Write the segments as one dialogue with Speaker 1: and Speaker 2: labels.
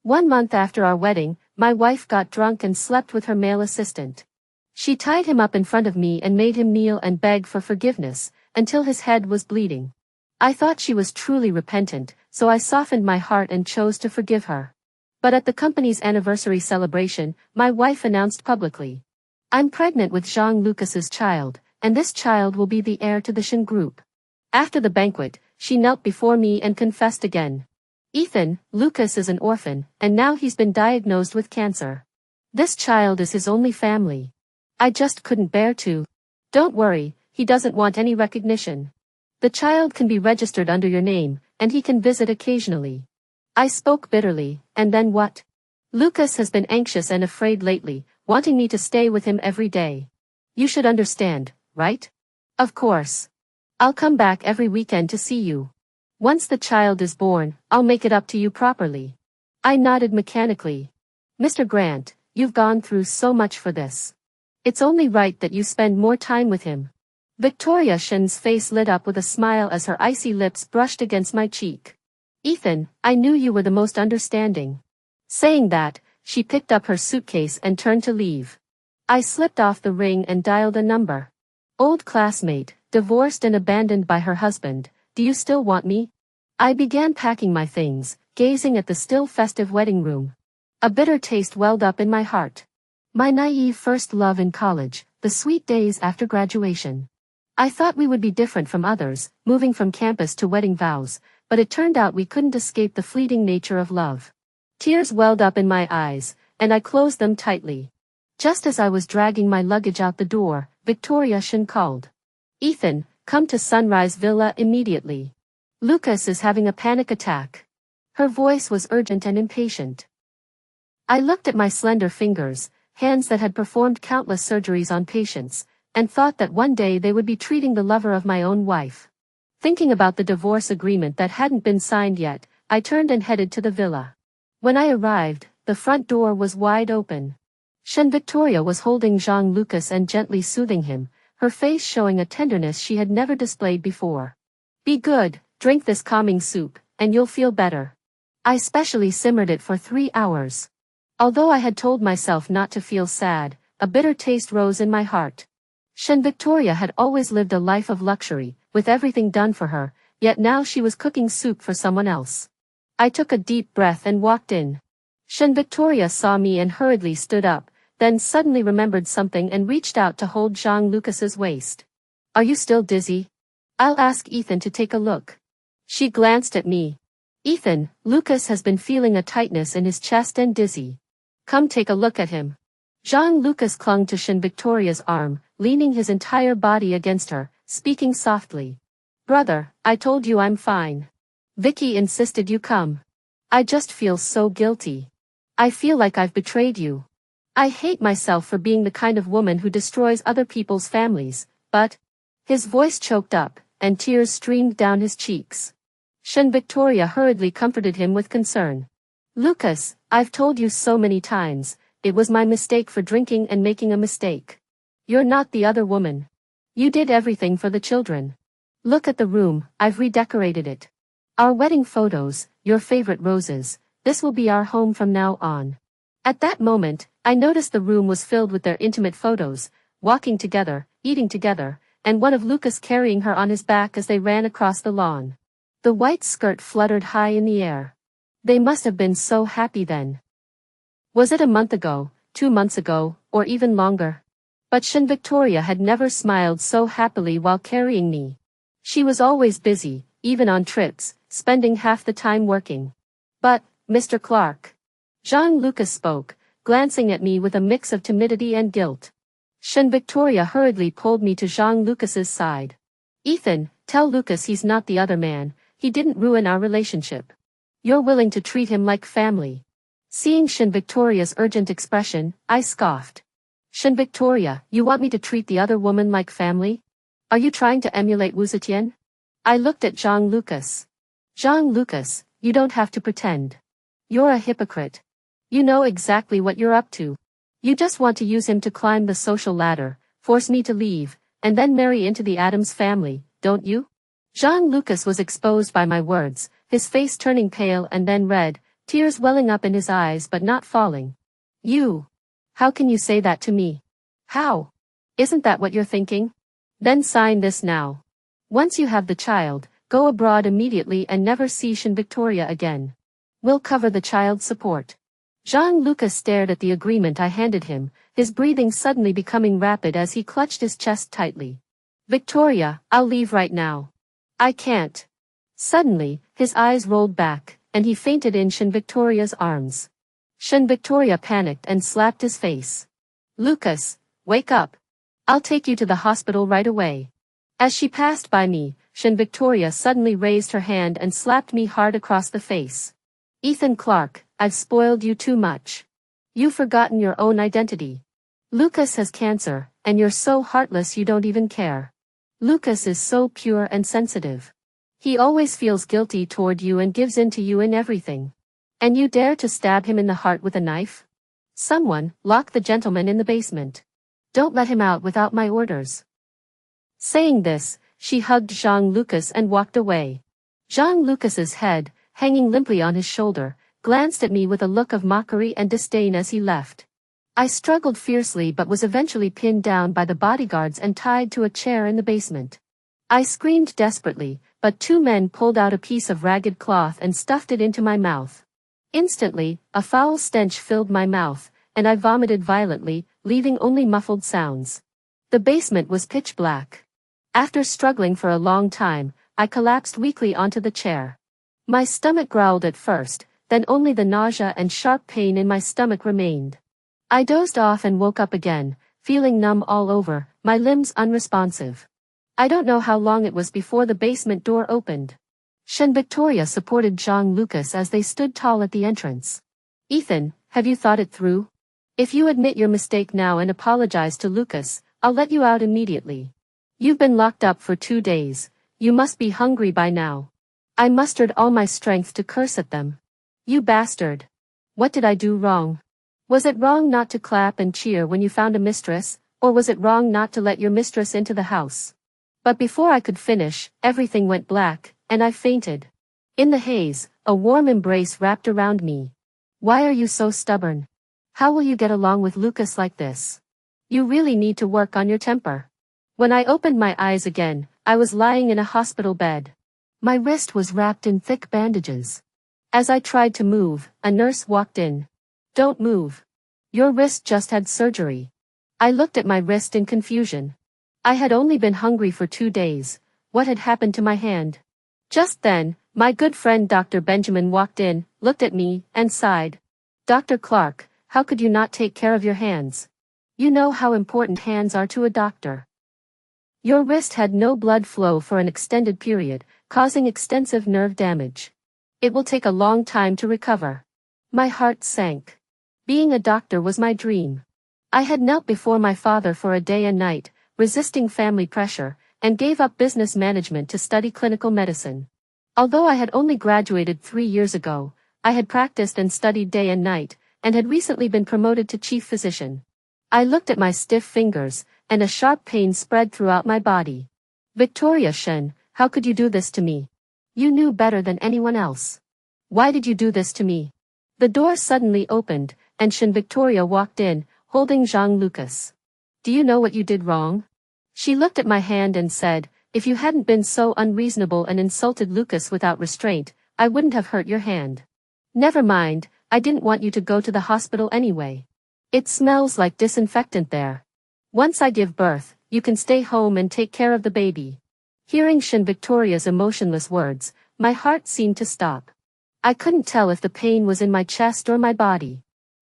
Speaker 1: 1 month after our wedding, my wife got drunk and slept with her male assistant. She tied him up in front of me and made him kneel and beg for forgiveness, until his head was bleeding. I thought she was truly repentant, so I softened my heart and chose to forgive her. But at the company's anniversary celebration, my wife announced publicly, "I'm pregnant with Jean Lucas's child, and this child will be the heir to the Shin Group." After the banquet, she knelt before me and confessed again. "Ethan, Lucas is an orphan, and now he's been diagnosed with cancer. This child is his only family. I just couldn't bear to. Don't worry, he doesn't want any recognition. The child can be registered under your name, and he can visit occasionally." I spoke bitterly, "And then what? Lucas has been anxious and afraid lately, wanting me to stay with him every day. You should understand, right?" "Of course. I'll come back every weekend to see you. Once the child is born, I'll make it up to you properly." I nodded mechanically. "Mr. Grant, you've gone through so much for this. It's only right that you spend more time with him." Victoria Shin's face lit up with a smile as her icy lips brushed against my cheek. "Ethan, I knew you were the most understanding." Saying that, she picked up her suitcase and turned to leave. I slipped off the ring and dialed a number. "Old classmate, divorced and abandoned by her husband, do you still want me?" I began packing my things, gazing at the still festive wedding room. A bitter taste welled up in my heart. My naive first love in college, the sweet days after graduation. I thought we would be different from others, moving from campus to wedding vows, but it turned out we couldn't escape the fleeting nature of love. Tears welled up in my eyes, and I closed them tightly. Just as I was dragging my luggage out the door, Victoria Shin called. "Ethan, come to Sunrise Villa immediately. Lucas is having a panic attack." Her voice was urgent and impatient. I looked at my slender fingers, hands that had performed countless surgeries on patients, and thought that one day they would be treating the lover of my own wife. Thinking about the divorce agreement that hadn't been signed yet, I turned and headed to the villa. When I arrived, the front door was wide open. Shin Victoria was holding Jean Lucas and gently soothing him, her face showing a tenderness she had never displayed before. "Be good, drink this calming soup, and you'll feel better." I specially simmered it for 3 hours. Although I had told myself not to feel sad, a bitter taste rose in my heart. Shin Victoria had always lived a life of luxury, with everything done for her, yet now she was cooking soup for someone else. I took a deep breath and walked in. Shin Victoria saw me and hurriedly stood up, then suddenly remembered something and reached out to hold Jean Lucas's waist. "Are you still dizzy? I'll ask Ethan to take a look." She glanced at me. "Ethan, Lucas has been feeling a tightness in his chest and dizzy. Come take a look at him." Jean Lucas clung to Shin Victoria's arm, leaning his entire body against her, speaking softly. "Brother, I told you I'm fine. Vicky insisted you come. I just feel so guilty. I feel like I've betrayed you. I hate myself for being the kind of woman who destroys other people's families, but..." His voice choked up, and tears streamed down his cheeks. Shin Victoria hurriedly comforted him with concern. "Lucas, I've told you so many times, it was my mistake for drinking and making a mistake. You're not the other woman. You did everything for the children. Look at the room, I've redecorated it. Our wedding photos, your favorite roses, this will be our home from now on." At that moment, I noticed the room was filled with their intimate photos, walking together, eating together, and one of Lucas carrying her on his back as they ran across the lawn. The white skirt fluttered high in the air. They must have been so happy then. Was it a month ago, 2 months ago, or even longer? But Shin Victoria had never smiled so happily while carrying me. She was always busy, even on trips, spending half the time working. "But, Mr. Clark." Jean Lucas spoke, glancing at me with a mix of timidity and guilt. Shin Victoria hurriedly pulled me to Jean Lucas's side. "Ethan, tell Lucas he's not the other man, he didn't ruin our relationship. You're willing to treat him like family." Seeing Shin Victoria's urgent expression, I scoffed. "Shin Victoria, you want me to treat the other woman like family? Are you trying to emulate Wu Zetian?" I looked at Jean Lucas. "Jean Lucas, you don't have to pretend. You're a hypocrite. You know exactly what you're up to. You just want to use him to climb the social ladder, force me to leave, and then marry into the Addams family, don't you?" Jean Lucas was exposed by my words, his face turning pale and then red, tears welling up in his eyes but not falling. You! How can you say that to me? How? Isn't that what you're thinking? Then sign this now. Once you have the child, go abroad immediately and never see Shin Victoria again. We'll cover the child support. Jean-Lucas stared at the agreement I handed him, his breathing suddenly becoming rapid as he clutched his chest tightly. Victoria, I'll leave right now. I can't. Suddenly, his eyes rolled back, and he fainted in Shin Victoria's arms. Shin Victoria panicked and slapped his face. Lucas, wake up. I'll take you to the hospital right away. As she passed by me, Shin Victoria suddenly raised her hand and slapped me hard across the face. Ethan Clark, I've spoiled you too much. You've forgotten your own identity. Lucas has cancer, and you're so heartless you don't even care. Lucas is so pure and sensitive. He always feels guilty toward you and gives in to you in everything. And you dare to stab him in the heart with a knife? Someone, lock the gentleman in the basement. Don't let him out without my orders. Saying this, she hugged Jean-Lucas and walked away. Jean-Lucas's head, hanging limply on his shoulder, glanced at me with a look of mockery and disdain as he left. I struggled fiercely but was eventually pinned down by the bodyguards and tied to a chair in the basement. I screamed desperately, but two men pulled out a piece of ragged cloth and stuffed it into my mouth. Instantly, a foul stench filled my mouth, and I vomited violently, leaving only muffled sounds. The basement was pitch black. After struggling for a long time, I collapsed weakly onto the chair. My stomach growled at first, then only the nausea and sharp pain in my stomach remained. I dozed off and woke up again, feeling numb all over, my limbs unresponsive. I don't know how long it was before the basement door opened. Shin Victoria supported Jean-Lucas as they stood tall at the entrance. Ethan, have you thought it through? If you admit your mistake now and apologize to Lucas, I'll let you out immediately. You've been locked up for 2 days. You must be hungry by now. I mustered all my strength to curse at them. You bastard. What did I do wrong? Was it wrong not to clap and cheer when you found a mistress, or was it wrong not to let your mistress into the house? But before I could finish, everything went black, and I fainted. In the haze, a warm embrace wrapped around me. Why are you so stubborn? How will you get along with Lucas like this? You really need to work on your temper. When I opened my eyes again, I was lying in a hospital bed. My wrist was wrapped in thick bandages. As I tried to move, a nurse walked in. Don't move. Your wrist just had surgery. I looked at my wrist in confusion. I had only been hungry for 2 days. What had happened to my hand? Just then, my good friend Dr. Benjamin walked in, looked at me, and sighed. Dr. Clark, how could you not take care of your hands? You know how important hands are to a doctor. Your wrist had no blood flow for an extended period, causing extensive nerve damage. It will take a long time to recover. My heart sank. Being a doctor was my dream. I had knelt before my father for a day and night, resisting family pressure, and gave up business management to study clinical medicine. Although I had only graduated 3 years ago, I had practiced and studied day and night, and had recently been promoted to chief physician. I looked at my stiff fingers, and a sharp pain spread throughout my body. Victoria Shen, how could you do this to me? You knew better than anyone else. Why did you do this to me? The door suddenly opened, and Shin Victoria walked in, holding Jean-Lucas. Do you know what you did wrong? She looked at my hand and said, if you hadn't been so unreasonable and insulted Lucas without restraint, I wouldn't have hurt your hand. Never mind, I didn't want you to go to the hospital anyway. It smells like disinfectant there. Once I give birth, you can stay home and take care of the baby. Hearing Shin Victoria's emotionless words, my heart seemed to stop. I couldn't tell if the pain was in my chest or my body.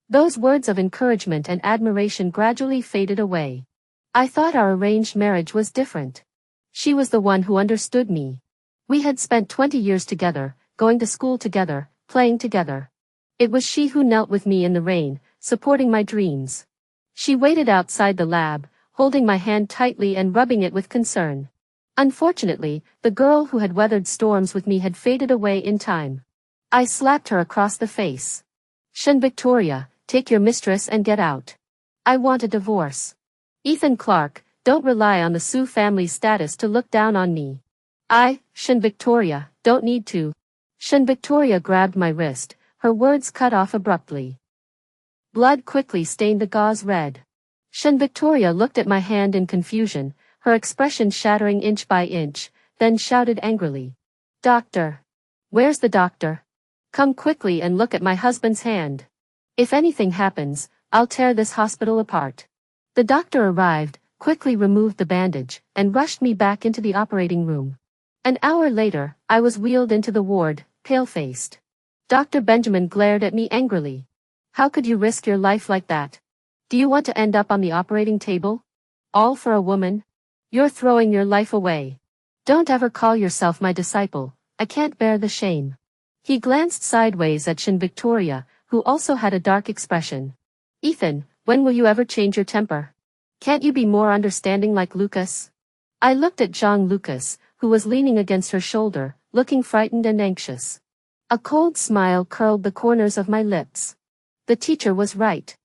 Speaker 1: Those words of encouragement and admiration gradually faded away. I thought our arranged marriage was different. She was the one who understood me. We had spent 20 years together, going to school together, playing together. It was she who knelt with me in the rain, supporting my dreams. She waited outside the lab, holding my hand tightly and rubbing it with concern. Unfortunately, the girl who had weathered storms with me had faded away in time. I slapped her across the face. Shin Victoria, take your mistress and get out. I want a divorce. Ethan Clark, don't rely on the Su family's status to look down on me. Shin Victoria, don't need to. Shin Victoria grabbed my wrist, her words cut off abruptly. Blood quickly stained the gauze red. Jean Victoria looked at my hand in confusion, her expression shattering inch by inch, then shouted angrily. Doctor! Where's the doctor? Come quickly and look at my husband's hand. If anything happens, I'll tear this hospital apart. The doctor arrived, quickly removed the bandage, and rushed me back into the operating room. An hour later, I was wheeled into the ward, pale-faced. Dr. Benjamin glared at me angrily. How could you risk your life like that? Do you want to end up on the operating table? All for a woman? You're throwing your life away. Don't ever call yourself my disciple, I can't bear the shame. He glanced sideways at Jean Victoria, who also had a dark expression. Ethan, when will you ever change your temper? Can't you be more understanding like Lucas? I looked at Jean Lucas, who was leaning against her shoulder, looking frightened and anxious. A cold smile curled the corners of my lips. The teacher was right.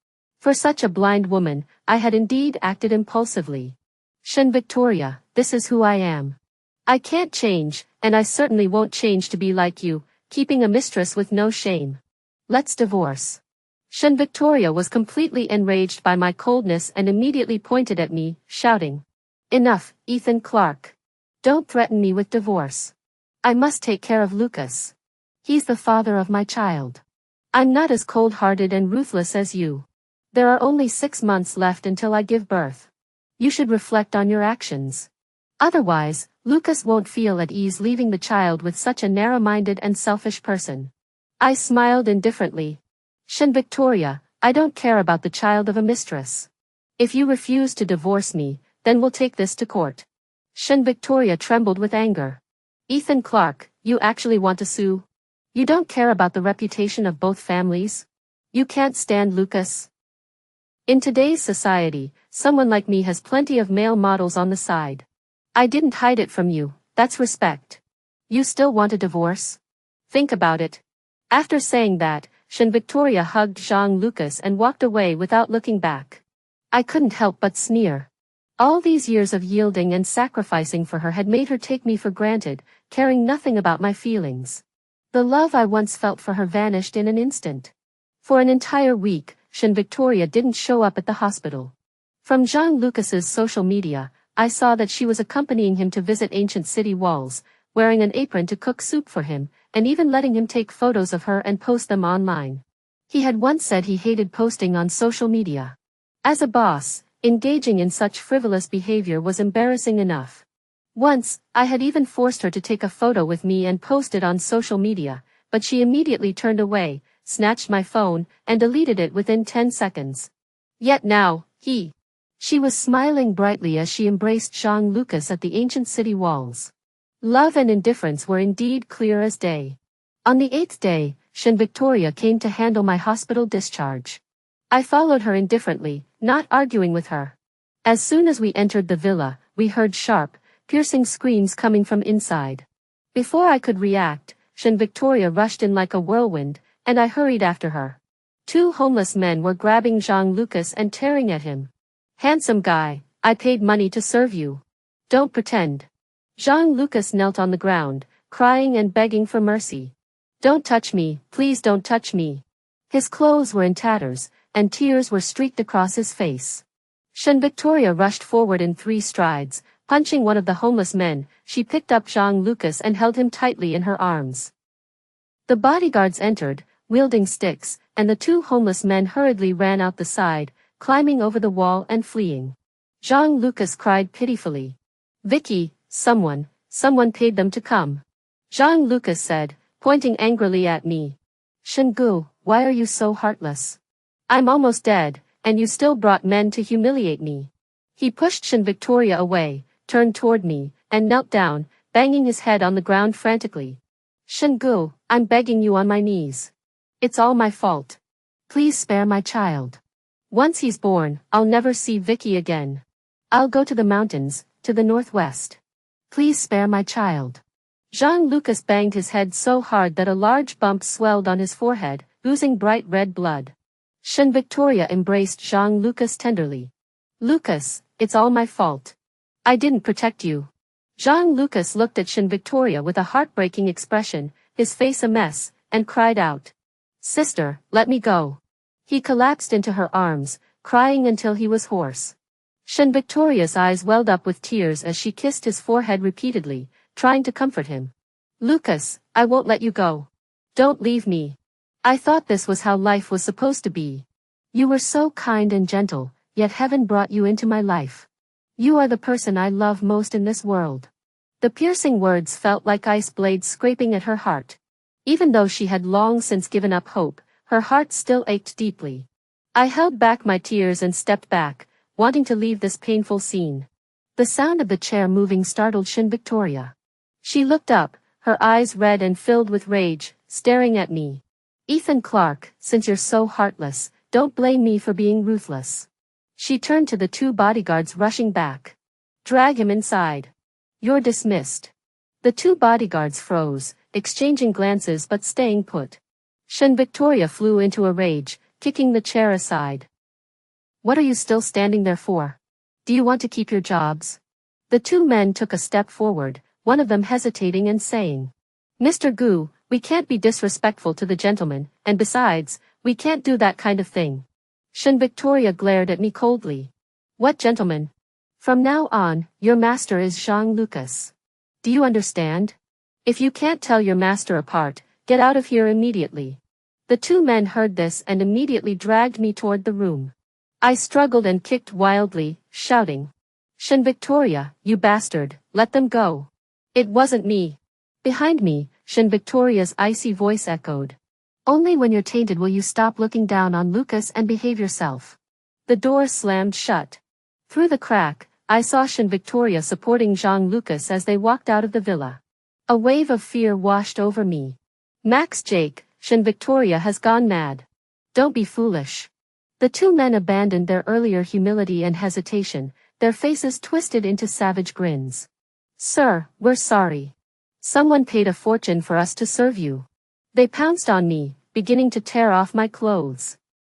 Speaker 1: For such a blind woman, I had indeed acted impulsively. Jean Victoria, this is who I am. I can't change, and I certainly won't change to be like you, keeping a mistress with no shame. Let's divorce. Jean Victoria was completely enraged by my coldness and immediately pointed at me, shouting. Enough, Ethan Clark. Don't threaten me with divorce. I must take care of Lucas. He's the father of my child. I'm not as cold-hearted and ruthless as you. There are only 6 months left until I give birth. You should reflect on your actions. Otherwise, Lucas won't feel at ease leaving the child with such a narrow-minded and selfish person. I smiled indifferently. Jean Victoria, I don't care about the child of a mistress. If you refuse to divorce me, then we'll take this to court. Jean Victoria trembled with anger. Ethan Clark, you actually want to sue? You don't care about the reputation of both families? You can't stand Lucas? In today's society, someone like me has plenty of male models on the side. I didn't hide it from you, that's respect. You still want a divorce? Think about it. After saying that, Jean Victoria hugged Jean Lucas and walked away without looking back. I couldn't help but sneer. All these years of yielding and sacrificing for her had made her take me for granted, caring nothing about my feelings. The love I once felt for her vanished in an instant. For an entire week, Jean Victoria didn't show up at the hospital. From Jean Lucas's social media, I saw that she was accompanying him to visit ancient city walls, wearing an apron to cook soup for him, and even letting him take photos of her and post them online. He had once said he hated posting on social media. As a boss, engaging in such frivolous behavior was embarrassing enough. Once, I had even forced her to take a photo with me and post it on social media, but she immediately turned away, snatched my phone, and deleted it within 10 seconds. Yet now, she was smiling brightly as she embraced Jean Lucas at the ancient city walls. Love and indifference were indeed clear as day. On the 8th day, Jean Victoria came to handle my hospital discharge. I followed her indifferently, not arguing with her. As soon as we entered the villa, we heard sharp, piercing screams coming from inside. Before I could react, Jean Victoria rushed in like a whirlwind, and I hurried after her. 2 homeless men were grabbing Jean Lucas and tearing at him. Handsome guy, I paid money to serve you. Don't pretend. Jean Lucas knelt on the ground, crying and begging for mercy. Don't touch me, please don't touch me. His clothes were in tatters, and tears were streaked across his face. Jean Victoria rushed forward in 3 strides, punching one of the homeless men. She picked up Jean Lucas and held him tightly in her arms. The bodyguards entered, wielding sticks, and the 2 homeless men hurriedly ran out the side, climbing over the wall and fleeing. Jean Lucas cried pitifully. Vicky, someone paid them to come. Jean Lucas said, pointing angrily at me. Shingu, why are you so heartless? I'm almost dead, and you still brought men to humiliate me. He pushed Jean Victoria away, turned toward me, and knelt down, banging his head on the ground frantically. Shingu, I'm begging you on my knees. It's all my fault. Please spare my child. Once he's born, I'll never see Vicky again. I'll go to the mountains, to the northwest. Please spare my child. Jean Lucas banged his head so hard that a large bump swelled on his forehead, oozing bright red blood. Jean Victoria embraced Jean Lucas tenderly. Lucas, it's all my fault. I didn't protect you. Jean Lucas looked at Jean Victoria with a heartbreaking expression, his face a mess, and cried out. Sister, let me go. He collapsed into her arms, crying until he was hoarse. Shin Victoria's eyes welled up with tears as she kissed his forehead repeatedly, trying to comfort him. Lucas, I won't let you go. Don't leave me. I thought this was how life was supposed to be. You were so kind and gentle, yet heaven brought you into my life. You are the person I love most in this world. The piercing words felt like ice blades scraping at her heart. Even though she had long since given up hope, her heart still ached deeply. I held back my tears and stepped back, wanting to leave this painful scene. The sound of the chair moving startled Shin Victoria. She looked up, her eyes red and filled with rage, staring at me. Ethan Clark, since you're so heartless, don't blame me for being ruthless. She turned to the two bodyguards rushing back. Drag him inside. You're dismissed. The two bodyguards froze, exchanging glances but staying put. Shin Victoria flew into a rage, kicking the chair aside. What are you still standing there for? Do you want to keep your jobs? The two men took a step forward, one of them hesitating and saying, Mr. Gu, we can't be disrespectful to the gentleman, and besides, we can't do that kind of thing. Shin Victoria glared at me coldly. What gentleman? From now on, your master is Zhang Lucas. Do you understand? If you can't tell your master apart, get out of here immediately. The two men heard this and immediately dragged me toward the room. I struggled and kicked wildly, shouting, Shin Victoria, you bastard, let them go. It wasn't me. Behind me, Shin Victoria's icy voice echoed. Only when you're tainted will you stop looking down on Lucas and behave yourself. The door slammed shut. Through the crack, I saw Shin Victoria supporting Zhang Lucas as they walked out of the villa. A wave of fear washed over me. Max Jake, Shin Victoria has gone mad. Don't be foolish. The two men abandoned their earlier humility and hesitation, their faces twisted into savage grins. Sir, we're sorry. Someone paid a fortune for us to serve you. They pounced on me, beginning to tear off my clothes.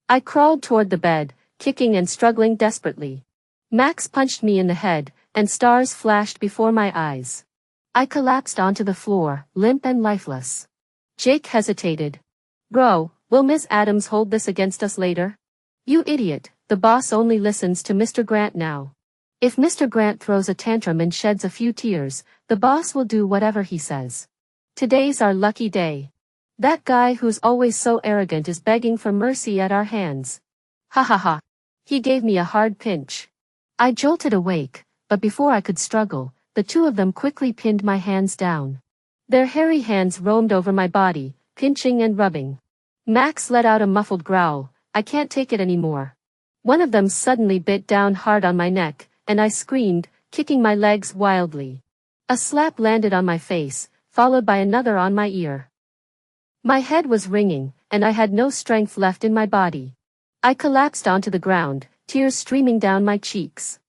Speaker 1: I crawled toward the bed, kicking and struggling desperately. Max punched me in the head, and stars flashed before my eyes. I collapsed onto the floor, limp and lifeless. Jake hesitated. Bro, will Ms. Adams hold this against us later? You idiot, the boss only listens to Mr. Grant now. If Mr. Grant throws a tantrum and sheds a few tears, the boss will do whatever he says. Today's our lucky day. That guy who's always so arrogant is begging for mercy at our hands. Ha ha ha. He gave me a hard pinch. I jolted awake, but before I could struggle, the two of them quickly pinned my hands down. Their hairy hands roamed over my body, pinching and rubbing. Max let out a muffled growl, I can't take it anymore. One of them suddenly bit down hard on my neck, and I screamed, kicking my legs wildly. A slap landed on my face, followed by another on my ear. My head was ringing, and I had no strength left in my body. I collapsed onto the ground, tears streaming down my cheeks.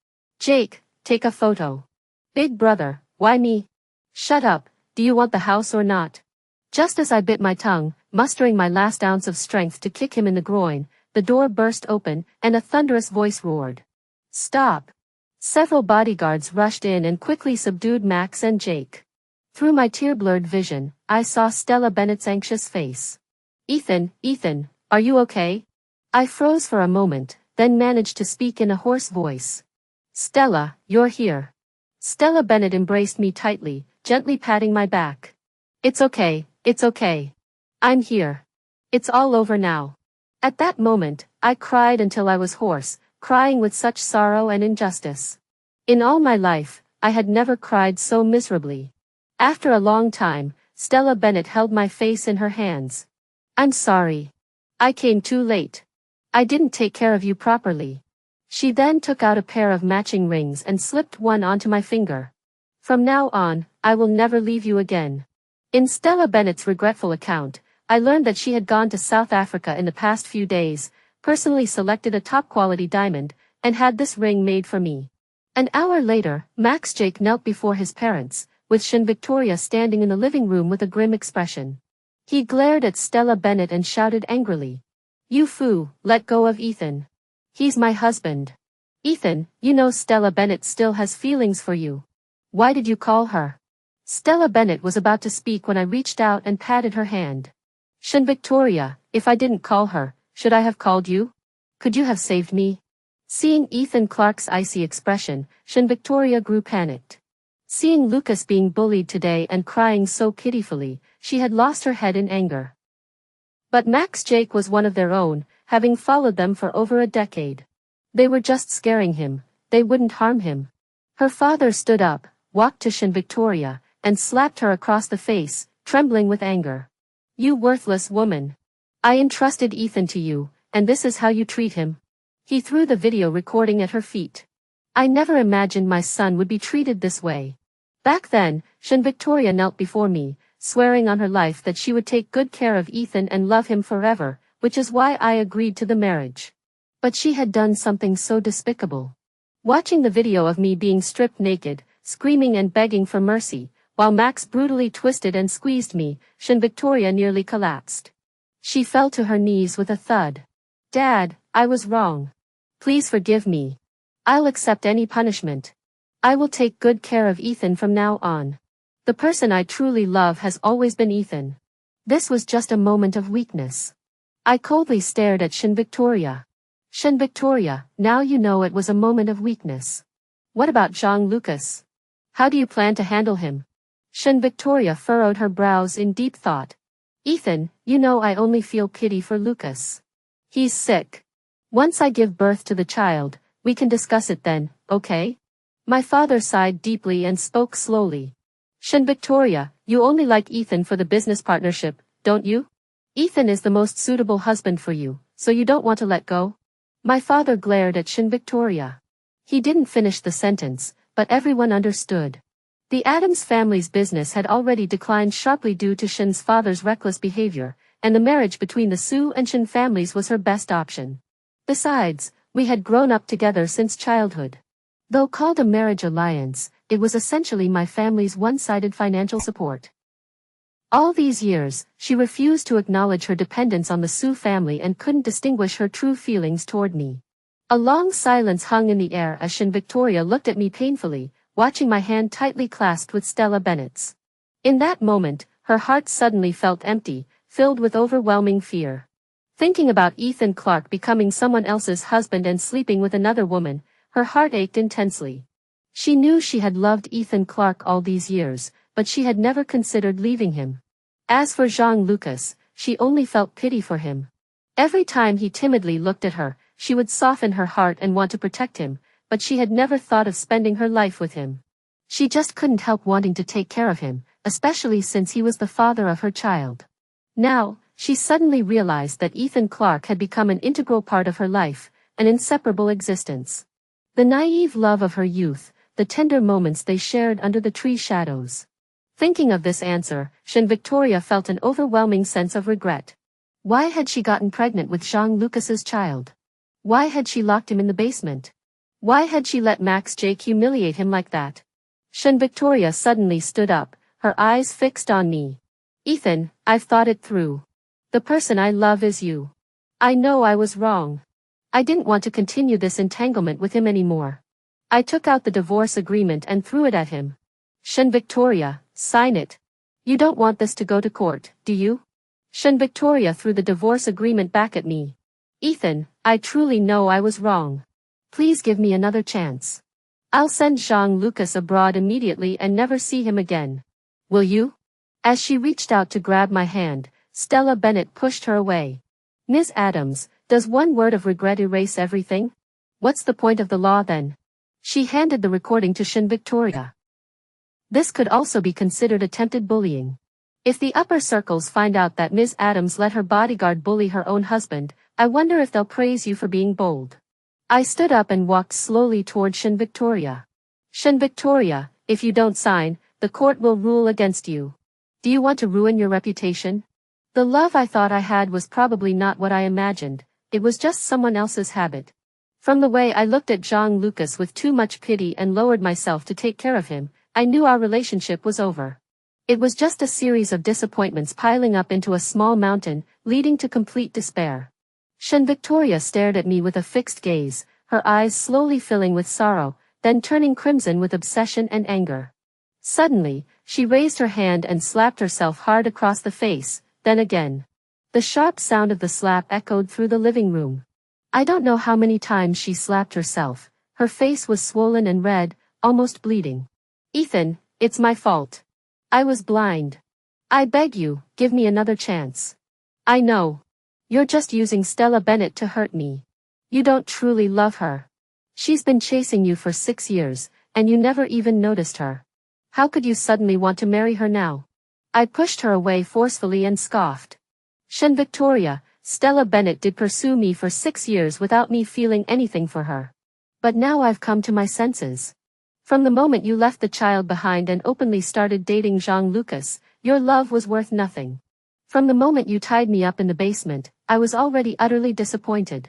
Speaker 1: Jake, take a photo. Big brother, why me? Shut up, do you want the house or not? Just as I bit my tongue, mustering my last ounce of strength to kick him in the groin, the door burst open, and a thunderous voice roared. Stop! Several bodyguards rushed in and quickly subdued Max and Jake. Through my tear-blurred vision, I saw Stella Bennett's anxious face. Ethan, are you okay? I froze for a moment, then managed to speak in a hoarse voice. Stella, you're here. Stella Bennett embraced me tightly, gently patting my back. It's okay. I'm here. It's all over now. At that moment, I cried until I was hoarse, crying with such sorrow and injustice. In all my life, I had never cried so miserably. After a long time, Stella Bennett held my face in her hands. I'm sorry. I came too late. I didn't take care of you properly. She then took out a pair of matching rings and slipped one onto my finger. From now on, I will never leave you again. In Stella Bennett's regretful account, I learned that she had gone to South Africa in the past few days, personally selected a top-quality diamond, and had this ring made for me. An hour later, Max Jake knelt before his parents, with Shin Victoria standing in the living room with a grim expression. He glared at Stella Bennett and shouted angrily. You fool, let go of Ethan. He's my husband. Ethan, you know Stella Bennett still has feelings for you. Why did you call her? Stella Bennett was about to speak when I reached out and patted her hand. Shin Victoria, if I didn't call her, should I have called you? Could you have saved me? Seeing Ethan Clark's icy expression, Shin Victoria grew panicked. Seeing Lucas being bullied today and crying so pitifully, she had lost her head in anger. But Max Jake was one of their own, having followed them for over a decade. They were just scaring him, they wouldn't harm him. Her father stood up, walked to Shin Victoria, and slapped her across the face, trembling with anger. You worthless woman. I entrusted Ethan to you, and this is how you treat him. He threw the video recording at her feet. I never imagined my son would be treated this way. Back then, Shin Victoria knelt before me, swearing on her life that she would take good care of Ethan and love him forever, which is why I agreed to the marriage. But she had done something so despicable. Watching the video of me being stripped naked, screaming and begging for mercy, while Max brutally twisted and squeezed me, Shin Victoria nearly collapsed. She fell to her knees with a thud. Dad, I was wrong. Please forgive me. I'll accept any punishment. I will take good care of Ethan from now on. The person I truly love has always been Ethan. This was just a moment of weakness. I coldly stared at Shin Victoria. Shin Victoria, now you know it was a moment of weakness. What about Jean Lucas? How do you plan to handle him? Shin Victoria furrowed her brows in deep thought. Ethan, you know I only feel pity for Lucas. He's sick. Once I give birth to the child, we can discuss it then, okay? My father sighed deeply and spoke slowly. Shin Victoria, you only like Ethan for the business partnership, don't you? Ethan is the most suitable husband for you, so you don't want to let go? My father glared at Shin Victoria. He didn't finish the sentence, but everyone understood. The Addams family's business had already declined sharply due to Shin's father's reckless behavior, and the marriage between the Sue and Shin families was her best option. Besides, we had grown up together since childhood. Though called a marriage alliance, it was essentially my family's one-sided financial support. All these years, she refused to acknowledge her dependence on the Sue family and couldn't distinguish her true feelings toward me. A long silence hung in the air as Shin Victoria looked at me painfully, watching my hand tightly clasped with Stella Bennett's. In that moment, her heart suddenly felt empty, filled with overwhelming fear. Thinking about Ethan Clark becoming someone else's husband and sleeping with another woman, her heart ached intensely. She knew she had loved Ethan Clark all these years, but she had never considered leaving him. As for Jean Lucas, she only felt pity for him. Every time he timidly looked at her, she would soften her heart and want to protect him, but she had never thought of spending her life with him. She just couldn't help wanting to take care of him, especially since he was the father of her child. Now, she suddenly realized that Ethan Clark had become an integral part of her life, an inseparable existence. The naive love of her youth, the tender moments they shared under the tree shadows. Thinking of this answer, Shin Victoria felt an overwhelming sense of regret. Why had she gotten pregnant with Jean Lucas's child? Why had she locked him in the basement? Why had she let Max Jake humiliate him like that? Shin Victoria suddenly stood up, her eyes fixed on me. Ethan, I've thought it through. The person I love is you. I know I was wrong. I didn't want to continue this entanglement with him anymore. I took out the divorce agreement and threw it at him. Shin Victoria, sign it. You don't want this to go to court, do you? Shin Victoria threw the divorce agreement back at me. Ethan, I truly know I was wrong. Please give me another chance. I'll send Jean Lucas abroad immediately and never see him again. Will you? As she reached out to grab my hand, Stella Bennett pushed her away. Ms. Addams, does one word of regret erase everything? What's the point of the law then? She handed the recording to Shin Victoria. This could also be considered attempted bullying. If the upper circles find out that Ms. Addams let her bodyguard bully her own husband, I wonder if they'll praise you for being bold. I stood up and walked slowly toward Shin Victoria. Shin Victoria, if you don't sign, the court will rule against you. Do you want to ruin your reputation? The love I thought I had was probably not what I imagined, it was just someone else's habit. From the way I looked at Jean Lucas with too much pity and lowered myself to take care of him, I knew our relationship was over. It was just a series of disappointments piling up into a small mountain, leading to complete despair. Shin Victoria stared at me with a fixed gaze, her eyes slowly filling with sorrow, then turning crimson with obsession and anger. Suddenly, she raised her hand and slapped herself hard across the face, then again. The sharp sound of the slap echoed through the living room. I don't know how many times she slapped herself. Her face was swollen and red, almost bleeding. Ethan, it's my fault. I was blind. I beg you, give me another chance. I know. You're just using Stella Bennett to hurt me. You don't truly love her. She's been chasing you for 6 years, and you never even noticed her. How could you suddenly want to marry her now? I pushed her away forcefully and scoffed. Shen Victoria, Stella Bennett did pursue me for 6 years without me feeling anything for her. But now I've come to my senses. From the moment you left the child behind and openly started dating Jean Lucas, your love was worth nothing. From the moment you tied me up in the basement, I was already utterly disappointed.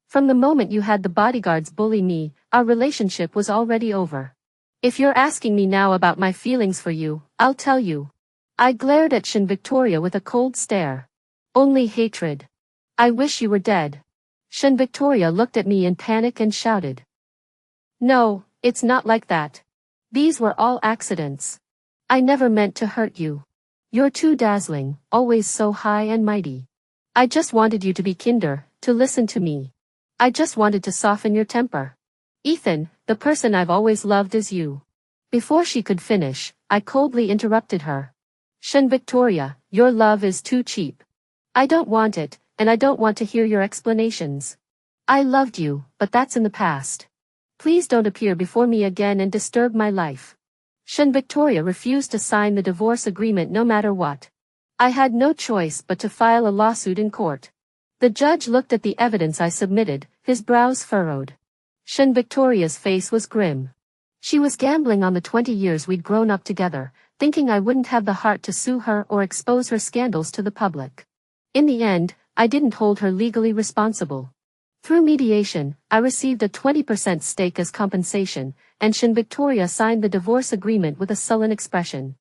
Speaker 1: From the moment you had the bodyguards bully me, our relationship was already over. If you're asking me now about my feelings for you, I'll tell you. I glared at Shen Victoria with a cold stare. Only hatred. I wish you were dead. Shen Victoria looked at me in panic and shouted. No, it's not like that. These were all accidents. I never meant to hurt you. You're too dazzling, always so high and mighty. I just wanted you to be kinder, to listen to me. I just wanted to soften your temper. Ethan, the person I've always loved is you. Before she could finish, I coldly interrupted her. Shen Victoria, your love is too cheap. I don't want it, and I don't want to hear your explanations. I loved you, but that's in the past. Please don't appear before me again and disturb my life. Shen Victoria refused to sign the divorce agreement no matter what. I had no choice but to file a lawsuit in court. The judge looked at the evidence I submitted, his brows furrowed. Shen Victoria's face was grim. She was gambling on the 20 years we'd grown up together, thinking I wouldn't have the heart to sue her or expose her scandals to the public. In the end, I didn't hold her legally responsible. Through mediation, I received a 20% stake as compensation, and Shen Victoria signed the divorce agreement with a sullen expression.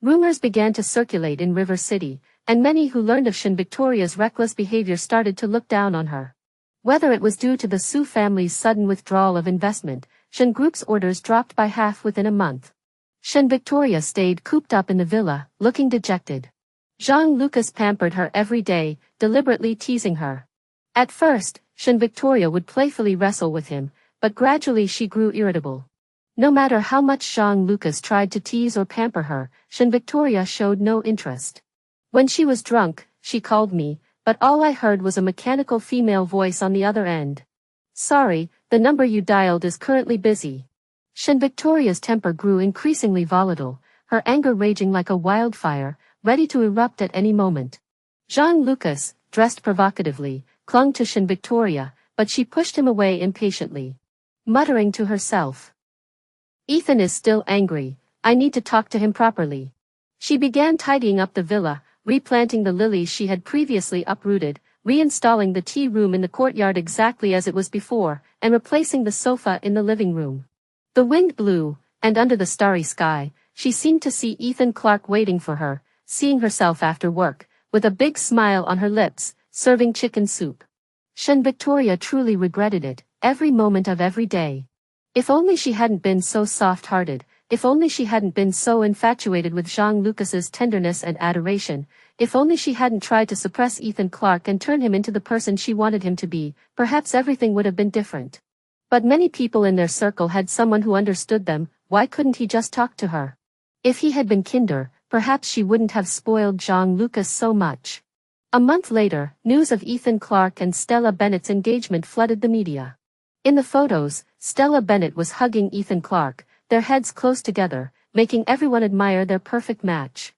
Speaker 1: Rumors began to circulate in River City, and many who learned of Shen Victoria's reckless behavior started to look down on her. Whether it was due to the Su family's sudden withdrawal of investment, Shen Group's orders dropped by half within a month. Shen Victoria stayed cooped up in the villa, looking dejected. Jean Lucas pampered her every day, deliberately teasing her. At first, Shen Victoria would playfully wrestle with him, but gradually she grew irritable. No matter how much Jean Lucas tried to tease or pamper her, Shen Victoria showed no interest. When she was drunk, she called me, but all I heard was a mechanical female voice on the other end. Sorry, the number you dialed is currently busy. Shen Victoria's temper grew increasingly volatile, her anger raging like a wildfire, ready to erupt at any moment. Jean Lucas, dressed provocatively, clung to Shen Victoria, but she pushed him away impatiently. Muttering to herself. Ethan is still angry, I need to talk to him properly. She began tidying up the villa, replanting the lilies she had previously uprooted, reinstalling the tea room in the courtyard exactly as it was before, and replacing the sofa in the living room. The wind blew, and under the starry sky, she seemed to see Ethan Clark waiting for her, seeing herself after work, with a big smile on her lips, serving chicken soup. Shen Victoria truly regretted it, every moment of every day. If only she hadn't been so soft-hearted, if only she hadn't been so infatuated with Jean Lucas's tenderness and adoration, if only she hadn't tried to suppress Ethan Clark and turn him into the person she wanted him to be, perhaps everything would have been different. But many people in their circle had someone who understood them, why couldn't he just talk to her? If he had been kinder, perhaps she wouldn't have spoiled Jean Lucas so much. A month later, news of Ethan Clark and Stella Bennett's engagement flooded the media. In the photos, Stella Bennett was hugging Ethan Clark, their heads close together, making everyone admire their perfect match.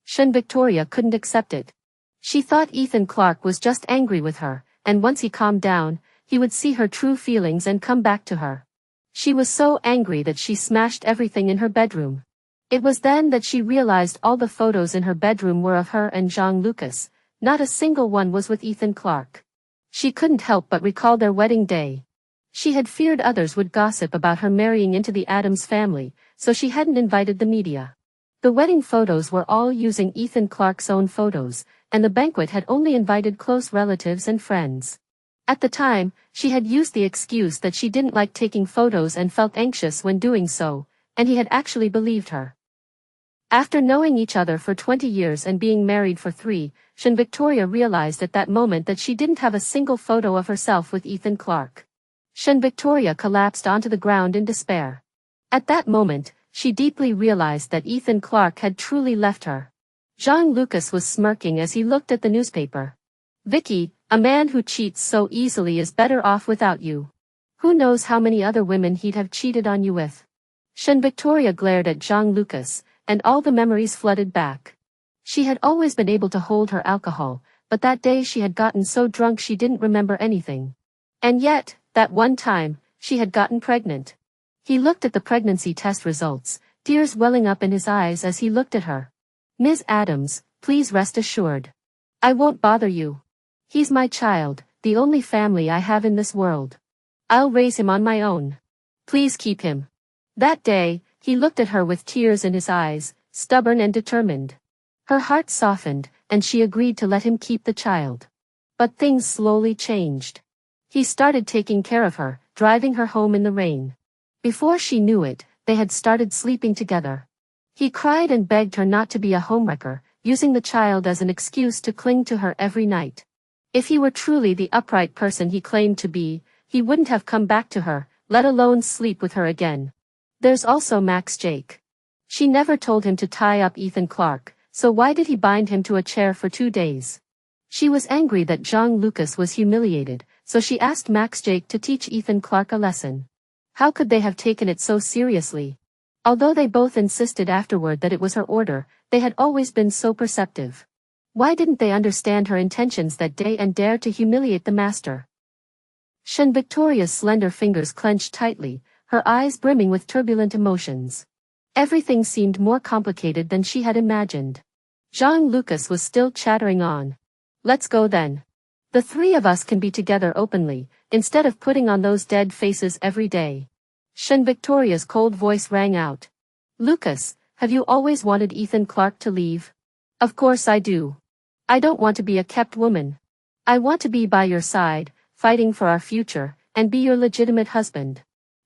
Speaker 1: Shen Victoria couldn't accept it. She thought Ethan Clark was just angry with her, and once he calmed down, he would see her true feelings and come back to her. She was so angry that she smashed everything in her bedroom. It was then that she realized all the photos in her bedroom were of her and Jean Lucas, not a single one was with Ethan Clark. She couldn't help but recall their wedding day. She had feared others would gossip about her marrying into the Addams family, so she hadn't invited the media. The wedding photos were all using Ethan Clark's own photos, and the banquet had only invited close relatives and friends. At the time, she had used the excuse that she didn't like taking photos and felt anxious when doing so, and he had actually believed her. After knowing each other for 20 years and being married for 3, Sean Victoria realized at that moment that she didn't have a single photo of herself with Ethan Clark. Sean Victoria collapsed onto the ground in despair. At that moment, she deeply realized that Ethan Clark had truly left her. Jean Lucas was smirking as he looked at the newspaper. Vicky, a man who cheats so easily is better off without you. Who knows how many other women he'd have cheated on you with. Sean Victoria glared at Jean Lucas, and all the memories flooded back. She had always been able to hold her alcohol, but that day she had gotten so drunk she didn't remember anything. And yet, that one time, she had gotten pregnant. He looked at the pregnancy test results, tears welling up in his eyes as he looked at her. Ms. Adams, please rest assured. I won't bother you. He's my child, the only family I have in this world. I'll raise him on my own. Please keep him. That day, he looked at her with tears in his eyes, stubborn and determined. Her heart softened, and she agreed to let him keep the child. But things slowly changed. He started taking care of her, driving her home in the rain. Before she knew it, they had started sleeping together. He cried and begged her not to be a homewrecker, using the child as an excuse to cling to her every night. If he were truly the upright person he claimed to be, he wouldn't have come back to her, let alone sleep with her again. There's also Max Jake. She never told him to tie up Ethan Clark, so why did he bind him to a chair for 2 days? She was angry that Jean Lucas was humiliated, so she asked Max Jake to teach Ethan Clark a lesson. How could they have taken it so seriously? Although they both insisted afterward that it was her order, they had always been so perceptive. Why didn't they understand her intentions that day and dare to humiliate the master? Sean Victoria's slender fingers clenched tightly, her eyes brimming with turbulent emotions. Everything seemed more complicated than she had imagined. Jean Lucas was still chattering on. Let's go then. The 3 of us can be together openly, instead of putting on those dead faces every day. Sean Victoria's cold voice rang out. Lucas, have you always wanted Ethan Clark to leave? Of course I do. I don't want to be a kept woman. I want to be by your side, fighting for our future, and be your legitimate husband.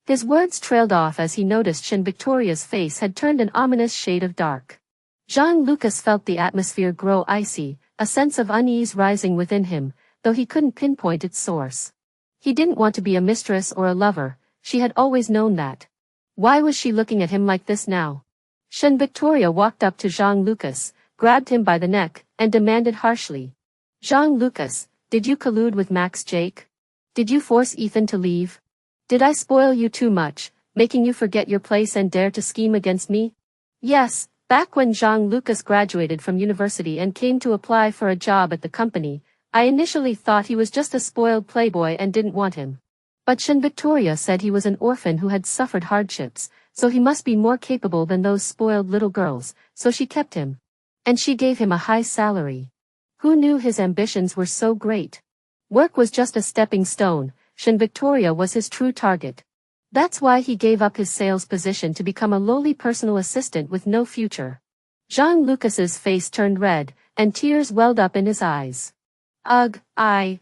Speaker 1: His words trailed off as he noticed Sean Victoria's face had turned an ominous shade of dark. Jean Lucas felt the atmosphere grow icy, a sense of unease rising within him, though he couldn't pinpoint its source. He didn't want to be a mistress or a lover, she had always known that. Why was she looking at him like this now? Sean Victoria walked up to Jean Lucas, grabbed him by the neck, and demanded harshly. Jean Lucas, did you collude with Max Jake? Did you force Ethan to leave? Did I spoil you too much, making you forget your place and dare to scheme against me? Yes, back when Jean Lucas graduated from university and came to apply for a job at the company, I initially thought he was just a spoiled playboy and didn't want him. But Sean Victoria said he was an orphan who had suffered hardships, so he must be more capable than those spoiled little girls, so she kept him. And she gave him a high salary. Who knew his ambitions were so great? Work was just a stepping stone, Sean Victoria was his true target. That's why he gave up his sales position to become a lowly personal assistant with no future. Jean Lucas's face turned red, and tears welled up in his eyes. Ugh, I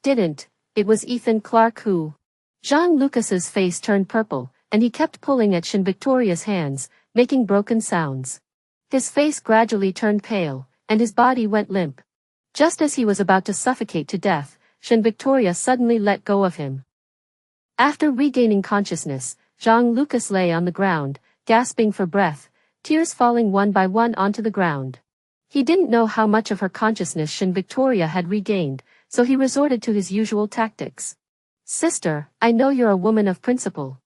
Speaker 1: didn't, it was Ethan Clark who. Jean Lucas's face turned purple, and he kept pulling at Sean Victoria's hands, making broken sounds. His face gradually turned pale, and his body went limp. Just as he was about to suffocate to death, Sean Victoria suddenly let go of him. After regaining consciousness, Jean Lucas lay on the ground, gasping for breath, tears falling one by one onto the ground. He didn't know how much of her consciousness Sean Victoria had regained, so he resorted to his usual tactics. Sister, I know you're a woman of principle.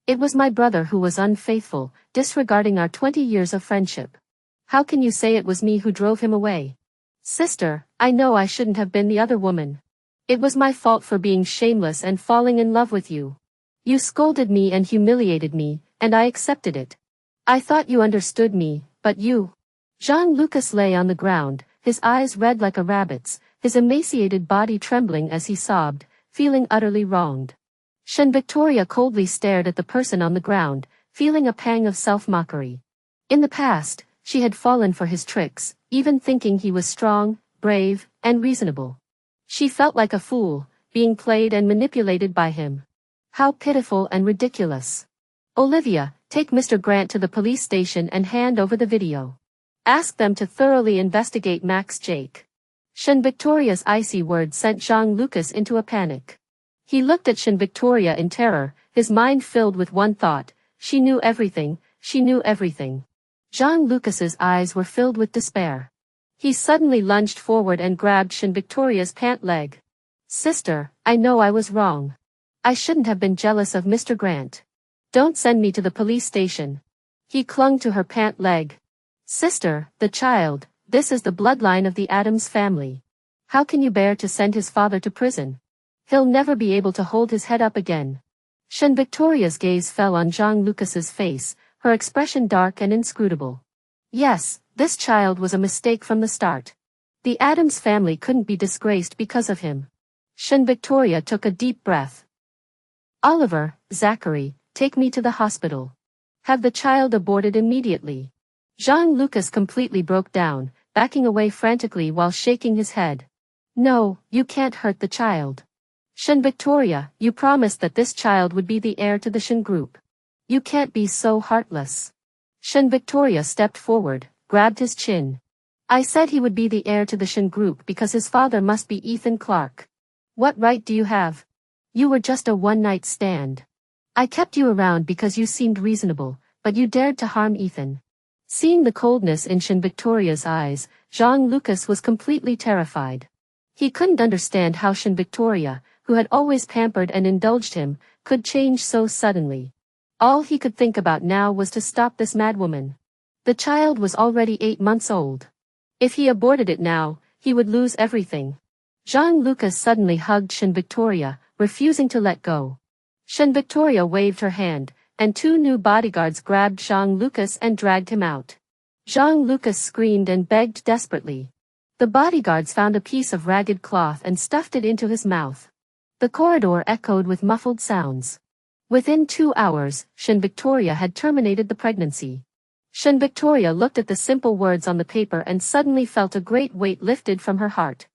Speaker 1: It was my brother who was unfaithful, disregarding our 20 years of friendship. How can you say it was me who drove him away? Sister, I know I shouldn't have been the other woman. It was my fault for being shameless and falling in love with you. You scolded me and humiliated me, and I accepted it. I thought you understood me, but you. Jean Lucas lay on the ground, his eyes red like a rabbit's, his emaciated body trembling as he sobbed, feeling utterly wronged. Sean Victoria coldly stared at the person on the ground, feeling a pang of self-mockery. In the past, she had fallen for his tricks, even thinking he was strong, brave, and reasonable. She felt like a fool, being played and manipulated by him. How pitiful and ridiculous. Olivia, Take Mr. Grant to the police station and hand over the video. Ask them to thoroughly investigate Max Jake. Shin Victoria's icy words sent Jean Lucas into a panic. He looked at Shin Victoria in terror, his mind filled with one thought: she knew everything, she knew everything. Jean Lucas's eyes were filled with despair. He suddenly lunged forward and grabbed Shin Victoria's pant leg. Sister, I know I was wrong. I shouldn't have been jealous of Mr. Grant. Don't send me to the police station. He clung to her pant leg. Sister, the child, this is the bloodline of the Adams family. How can you bear to send his father to prison? He'll never be able to hold his head up again. Shin Victoria's gaze fell on Jean Lucas's face, her expression dark and inscrutable. Yes, this child was a mistake from the start. The Adams family couldn't be disgraced because of him. Shin Victoria took a deep breath. Oliver, Zachary, take me to the hospital. Have the child aborted immediately. Jean Lucas completely broke down, backing away frantically while shaking his head. No, you can't hurt the child. Shin Victoria, you promised that this child would be the heir to the Shin group. You can't be so heartless. Shin Victoria stepped forward, grabbed his chin. I said he would be the heir to the Shin group because his father must be Ethan Clark. What right do you have? You were just a one-night stand. I kept you around because you seemed reasonable, but you dared to harm Ethan. Seeing the coldness in Shin Victoria's eyes, Jean Lucas was completely terrified. He couldn't understand how Shin Victoria, who had always pampered and indulged him, could change so suddenly. All he could think about now was to stop this madwoman. The child was already 8 months old. If he aborted it now, he would lose everything. Jean Lucas suddenly hugged Shin Victoria, refusing to let go. Shin Victoria waved her hand, and 2 new bodyguards grabbed Jean Lucas and dragged him out. Jean Lucas screamed and begged desperately. The bodyguards found a piece of ragged cloth and stuffed it into his mouth. The corridor echoed with muffled sounds. Within 2 hours, Shin Victoria had terminated the pregnancy. Shin Victoria looked at the simple words on the paper and suddenly felt a great weight lifted from her heart.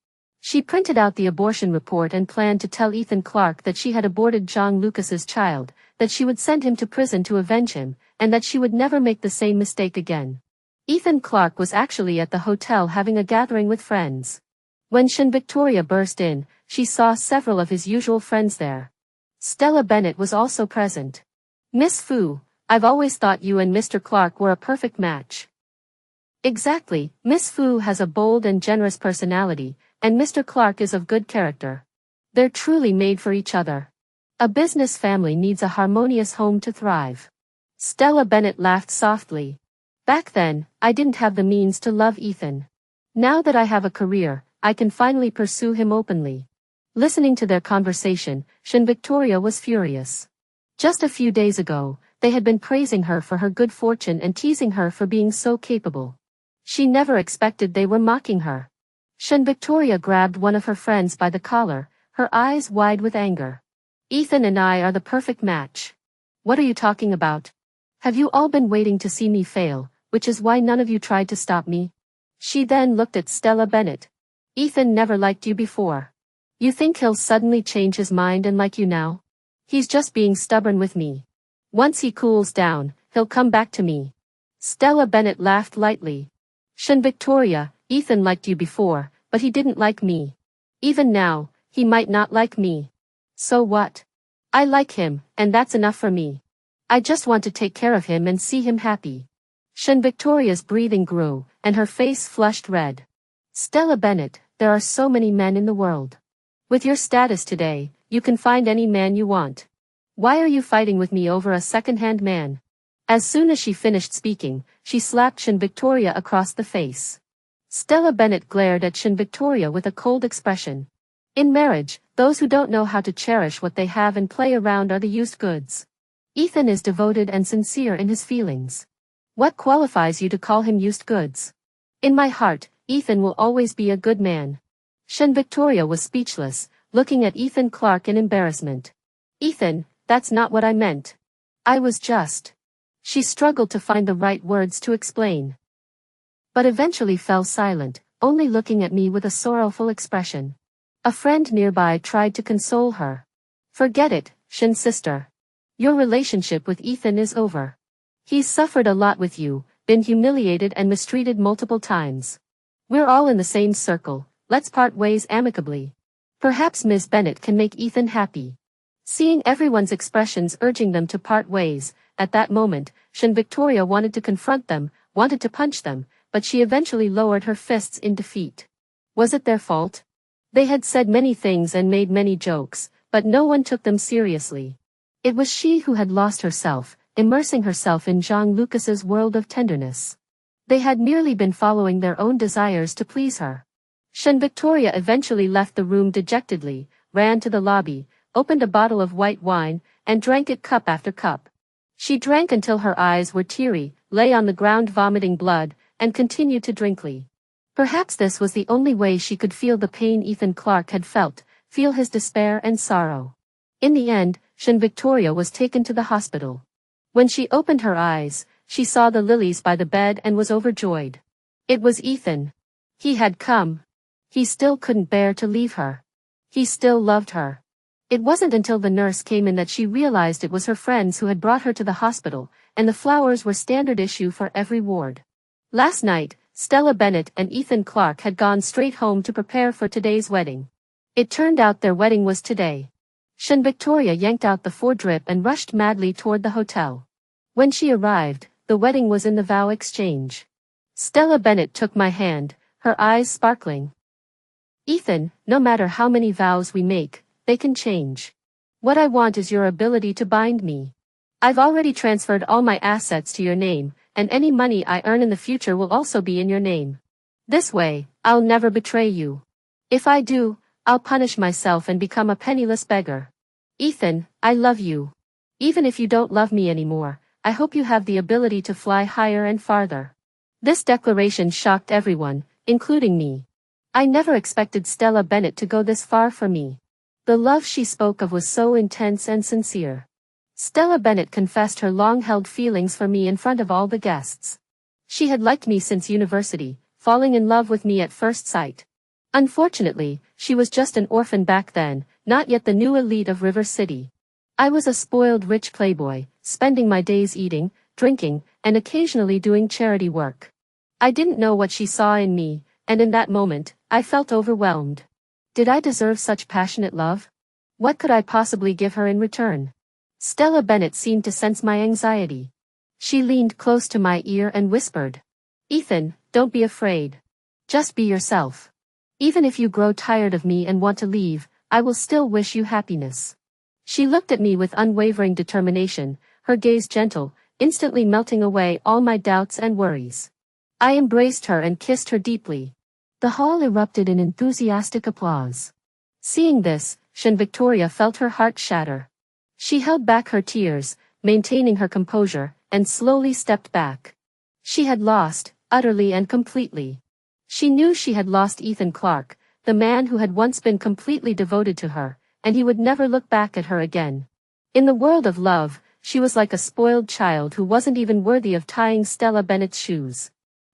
Speaker 1: She printed out the abortion report and planned to tell Ethan Clark that she had aborted Jean Lucas's child, that she would send him to prison to avenge him, and that she would never make the same mistake again. Ethan Clark was actually at the hotel having a gathering with friends. When Shin Victoria burst in, she saw several of his usual friends there. Stella Bennett was also present. Miss Fu, I've always thought you and Mr. Clark were a perfect match. Exactly, Miss Fu has a bold and generous personality, and Mr. Clark is of good character. They're truly made for each other. A business family needs a harmonious home to thrive. Stella Bennett laughed softly. Back then, I didn't have the means to love Ethan. Now that I have a career, I can finally pursue him openly. Listening to their conversation, Shin Victoria was furious. Just a few days ago, they had been praising her for her good fortune and teasing her for being so capable. She never expected they were mocking her. Shin Victoria grabbed one of her friends by the collar, her eyes wide with anger. Ethan and I are the perfect match. What are you talking about? Have you all been waiting to see me fail, which is why none of you tried to stop me? She then looked at Stella Bennett. Ethan never liked you before. You think he'll suddenly change his mind and like you now? He's just being stubborn with me. Once he cools down, he'll come back to me. Stella Bennett laughed lightly. Shin Victoria, Ethan liked you before, but he didn't like me. Even now, he might not like me. So what? I like him, and that's enough for me. I just want to take care of him and see him happy. Shin Victoria's breathing grew, and her face flushed red. Stella Bennett, there are so many men in the world. With your status today, you can find any man you want. Why are you fighting with me over a second-hand man? As soon as she finished speaking, she slapped Shin Victoria across the face. Stella Bennett glared at Shin Victoria with a cold expression. In marriage, those who don't know how to cherish what they have and play around are the used goods. Ethan is devoted and sincere in his feelings. What qualifies you to call him used goods? In my heart, Ethan will always be a good man. Shin Victoria was speechless, looking at Ethan Clark in embarrassment. Ethan, that's not what I meant. I was just... She struggled to find the right words to explain. But eventually fell silent, only looking at me with a sorrowful expression. A friend nearby tried to console her. Forget it, Shin sister. Your relationship with Ethan is over. He's suffered a lot with you, been humiliated and mistreated multiple times. We're all in the same circle, let's part ways amicably. Perhaps Miss Bennet can make Ethan happy. Seeing everyone's expressions urging them to part ways, at that moment, Victoria wanted to confront them, wanted to punch them, but she eventually lowered her fists in defeat. Was it their fault? They had said many things and made many jokes, but no one took them seriously. It was she who had lost herself, immersing herself in Jean Lucas's world of tenderness. They had merely been following their own desires to please her. Victoria eventually left the room dejectedly, ran to the lobby, opened a bottle of white wine, and drank it cup after cup. She drank until her eyes were teary, lay on the ground vomiting blood, and continued to drinkly. Perhaps this was the only way she could feel the pain Ethan Clark had felt, feel his despair and sorrow. In the end, Victoria was taken to the hospital. When she opened her eyes, she saw the lilies by the bed and was overjoyed. It was Ethan. He had come. He still couldn't bear to leave her. He still loved her. It wasn't until the nurse came in that she realized it was her friends who had brought her to the hospital, and the flowers were standard issue for every ward. Last night, Stella Bennet and Ethan Clark had gone straight home to prepare for today's wedding. It turned out their wedding was today. Victoria yanked out the 4-drip and rushed madly toward the hotel. When she arrived, the wedding was in the vow exchange. Stella Bennet took my hand, her eyes sparkling. Ethan, no matter how many vows we make, they can change. What I want is your ability to bind me. I've already transferred all my assets to your name, and any money I earn in the future will also be in your name. This way, I'll never betray you. If I do, I'll punish myself and become a penniless beggar. Ethan, I love you. Even if you don't love me anymore, I hope you have the ability to fly higher and farther. This declaration shocked everyone, including me. I never expected Stella Bennet to go this far for me. The love she spoke of was so intense and sincere. Stella Bennet confessed her long-held feelings for me in front of all the guests. She had liked me since university, falling in love with me at first sight. Unfortunately, she was just an orphan back then, not yet the new elite of River City. I was a spoiled rich playboy, spending my days eating, drinking, and occasionally doing charity work. I didn't know what she saw in me, and in that moment, I felt overwhelmed. Did I deserve such passionate love? What could I possibly give her in return? Stella Bennet seemed to sense my anxiety. She leaned close to my ear and whispered, "Ethan, don't be afraid. Just be yourself. Even if you grow tired of me and want to leave, I will still wish you happiness." She looked at me with unwavering determination, her gaze gentle, instantly melting away all my doubts and worries. I embraced her and kissed her deeply. The hall erupted in enthusiastic applause. Seeing this, Victoria felt her heart shatter. She held back her tears, maintaining her composure, and slowly stepped back. She had lost, utterly and completely. She knew she had lost Ethan Clark, the man who had once been completely devoted to her, and he would never look back at her again. In the world of love, she was like a spoiled child who wasn't even worthy of tying Stella Bennet's shoes.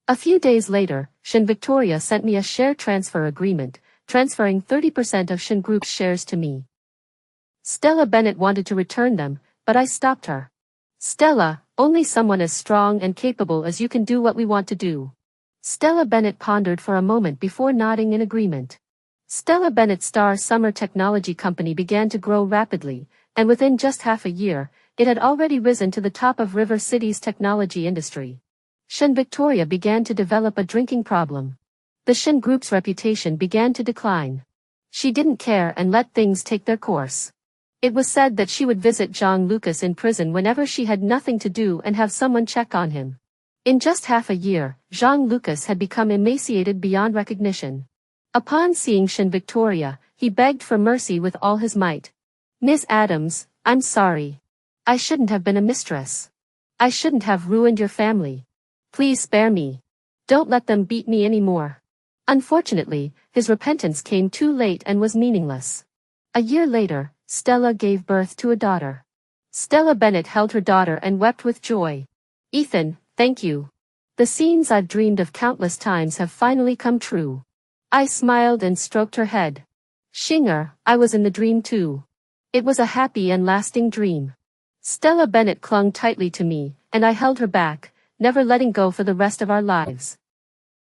Speaker 1: A few days later, Victoria sent me a share transfer agreement, transferring 30% of Group's shares to me. Stella Bennet wanted to return them, but I stopped her. "Stella, only someone as strong and capable as you can do what we want to do." Stella Bennet pondered for a moment before nodding in agreement. Stella Bennet's Star Summer Technology Company began to grow rapidly, and within just half a year, it had already risen to the top of River City's technology industry. Victoria began to develop a drinking problem. The Group's reputation began to decline. She didn't care and let things take their course. It was said that she would visit Jean Lucas in prison whenever she had nothing to do and have someone check on him. In just half a year, Jean Lucas had become emaciated beyond recognition. Upon seeing Victoria, he begged for mercy with all his might. "Miss Adams, I'm sorry. I shouldn't have been a mistress. I shouldn't have ruined your family. Please spare me. Don't let them beat me anymore." Unfortunately, his repentance came too late and was meaningless. A year later, Stella gave birth to a daughter. Stella Bennet held her daughter and wept with joy. "Ethan, thank you. The scenes I've dreamed of countless times have finally come true." I smiled and stroked her head. "Shinger, I was in the dream too. It was a happy and lasting dream." Stella Bennett clung tightly to me, and I held her back, never letting go for the rest of our lives.